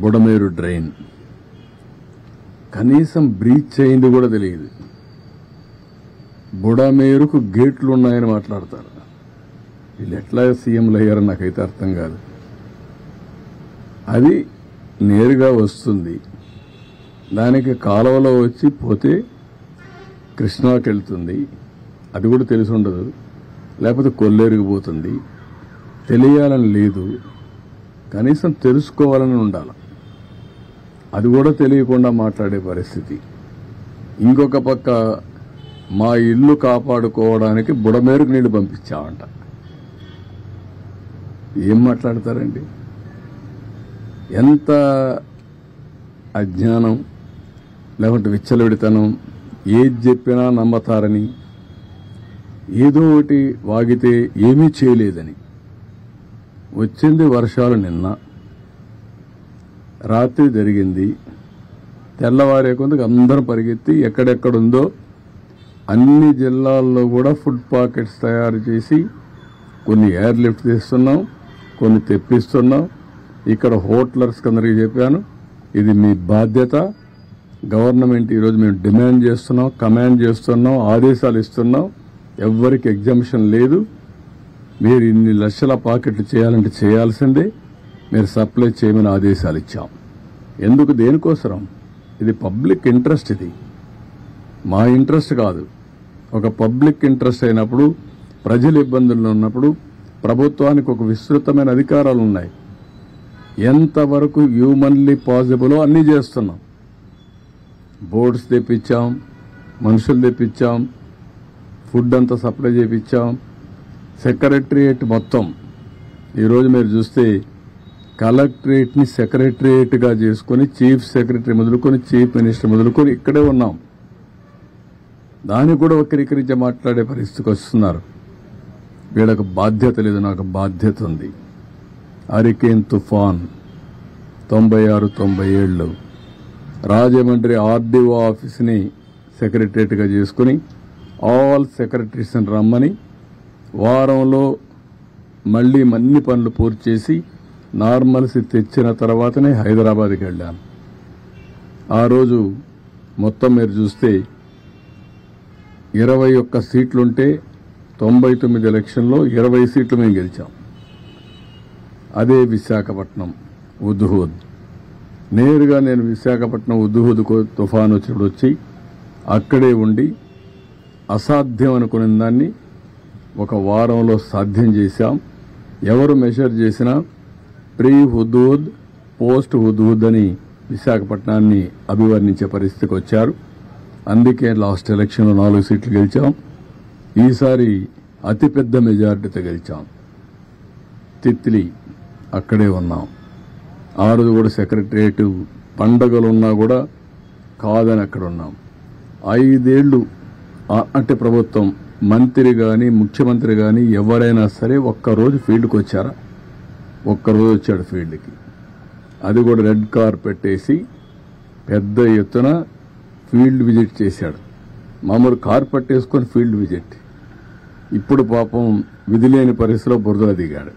Budameru drain కనీసం breach అయింది కూడా తెలియదు. బుడమేరుకు గేట్లు ఉన్నాయని మాట్లాడతారు. వీళ్ళు ఎట్లా సీఎంలు అయ్యారని నాకైతే అర్థం కాదు. అది నేరుగా వస్తుంది, దానికి కాలువలో వచ్చి పోతే కృష్ణాకి వెళ్తుంది, అది కూడా తెలిసి ఉండదు. లేకపోతే కొల్లేరుకు పోతుంది. తెలియాలని లేదు, కనీసం తెలుసుకోవాలని ఉండాలి. అది కూడా తెలియకుండా మాట్లాడే పరిస్థితి. ఇంకొక పక్క మా ఇల్లు కాపాడుకోవడానికి బుడమేరుకు నీళ్లు పంపించామంట. ఏం మాట్లాడతారండి? ఎంత అజ్ఞానం, లేకుంటే విచ్చలవిడితనం. ఏది చెప్పినా నమ్మతారని, ఏదో ఒకటి వాగితే ఏమీ చేయలేదని. వచ్చింది వర్షాలు నిన్న రాత్రి జరిగింది. తెల్లవారే కొందుకు అందరం పరిగెత్తి ఎక్కడెక్కడుందో అన్ని జిల్లాల్లో కూడా ఫుడ్ పాకెట్స్ తయారు చేసి కొన్ని ఎయిర్ లిఫ్ట్ తీస్తున్నాం, కొన్ని తెప్పిస్తున్నాం. ఇక్కడ హోటలర్స్కి అందరికీ చెప్పాను, ఇది మీ బాధ్యత. గవర్నమెంట్ ఈరోజు మేము డిమాండ్ చేస్తున్నాం, కమాండ్ చేస్తున్నాం, ఆదేశాలు ఇస్తున్నాం. ఎవ్వరికి ఎగ్జంప్షన్ లేదు. మీరు ఇన్ని లక్షల పాకెట్లు చేయాలంటే చేయాల్సిందే. మీరు సప్లై చేయమని ఆదేశాలు ఇచ్చాం. ఎందుకు, దేనికోసం? ఇది పబ్లిక్ ఇంట్రెస్ట్. ఇది మా ఇంట్రెస్ట్ కాదు. ఒక పబ్లిక్ ఇంట్రెస్ట్ అయినప్పుడు, ప్రజలు ఇబ్బందుల్లో ఉన్నప్పుడు ప్రభుత్వానికి ఒక విస్తృతమైన అధికారాలు ఉన్నాయి. ఎంతవరకు హ్యూమన్లీ పాసిబులో అన్నీ చేస్తున్నాం. బోర్డ్స్ తెప్పించాం, మనుషులు తెప్పించాం, ఫుడ్ అంతా సప్లై చేయించాం. సెక్రటరియేట్ మొత్తం ఈరోజు మీరు చూస్తే కలెక్టరేట్ని సెక్రటరియేట్గా చేసుకుని చీఫ్ సెక్రటరీ మొదలుకొని చీఫ్ మినిస్టర్ మొదలుకొని ఇక్కడే ఉన్నాం. దాన్ని కూడా వక్రీకరించి మాట్లాడే పరిస్థితికి వస్తున్నారు. వీళ్ళకు బాధ్యత లేదు, నాకు బాధ్యత ఉంది. హరికేన్ తుఫాన్ 96-97 రాజమండ్రి ఆర్డీఓ ఆఫీస్ని సెక్రటరియట్గా చేసుకుని ఆల్ సెక్రటరీస్ని రమ్మని వారంలో మళ్లీ అన్ని పనులు పూర్తి చేసి నార్మల్సీ తెచ్చిన తర్వాతనే హైదరాబాద్కి వెళ్ళాను. ఆ రోజు మొత్తం మీరు చూస్తే 21 సీట్లుంటే 99 ఎలక్షన్లో 20 సీట్లు మేము గెలిచాం. అదే విశాఖపట్నం ఉద్హూద్. నేరుగా నేను విశాఖపట్నం ఉద్హూద్ తుఫాను వచ్చినప్పుడు వచ్చి అక్కడే ఉండి అసాధ్యం అనుకునే దాన్ని ఒక వారంలో సాధ్యం చేశాం. ఎవరు మెషర్ చేసినా ప్రీ హుదూద్, పోస్ట్ హుదూద్ అని విశాఖపట్నాన్ని అభివర్ణించే పరిస్థితికి వచ్చారు. అందుకే లాస్ట్ ఎలక్షన్లో 4 సీట్లు గెలిచాం. ఈసారి అతిపెద్ద మెజారిటీతో గెలిచాం. తిత్లీ అక్కడే ఉన్నాం. ఆ రోజు కూడా సెక్రటరియట్ పండగలున్నా కూడా కాదని అక్కడ ఉన్నాం. 5 ఏళ్లు అంటే ప్రభుత్వం మంత్రి కానీ ముఖ్యమంత్రి కానీ ఎవరైనా సరే ఒక్కరోజు ఫీల్డ్కి వచ్చారా? ఒక్కరోజు వచ్చాడు ఫీల్డ్కి. అది కూడా రెడ్ కార్పెట్ వేసి పెద్ద ఎత్తున ఫీల్డ్ విజిట్ చేశాడు. మామూలు కార్పెట్ వేసుకొని ఫీల్డ్ విజిట్. ఇప్పుడు పాపం విధిలేని పరిస్థితిలో బురదలో దిగాడు.